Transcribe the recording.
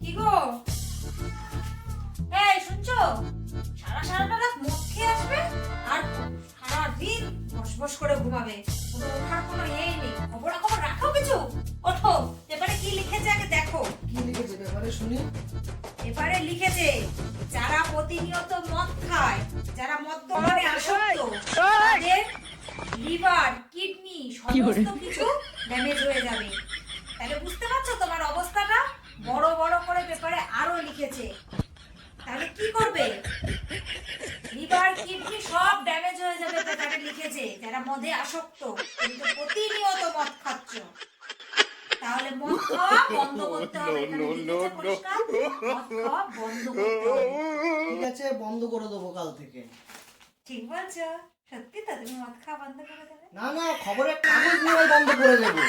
কি গো, এই শুনছো? সারা সারাটা রাত মদ খেয়ে আসবে আর সারাদিন বসবস করে ঘুমাবে। কোনো ওঠার কোনো ইয়েই নেই। খবর রাখো কিছু? ওঠো, পেপারে কি লিখেছে আগে দেখো। কি লিখেছে পেপারে শুনি? পেপারে লিখেছে যারা প্রতিনিয়ত মদ খায়, যারা মদ্যপানে আসক্ত, তাদের লিভার, কিডনি সমস্ত কিছু ড্যামেজ হয়ে যাবে। তাহলে বুঝতে পারছো তোমার অবস্থাটা? বড় বড় করে পেপারে আরো লিখেছে। তাহলে কি করবে? লিভার, কিডনি সব ড্যামেজ হয়ে যাবে পেপারে লিখেছে যারা মদে আসক্ত। কিন্তু প্রতিনিয়ত মদ খাচ্ছ, তাহলে মদ খাওয়া বন্ধ করতে হবে। এখানে লিখেছে পরিষ্কার, মদ খাওয়া বন্ধ করতে হবে। ঠিক আছে, বন্ধ করে দেবো কাল থেকে। ঠিক বলছো? সত্যি তো? তুমি মদ খাওয়া বন্ধ করে দেবে? না না, খবরের কাগজ নিয়ে বন্ধ করে দেবো।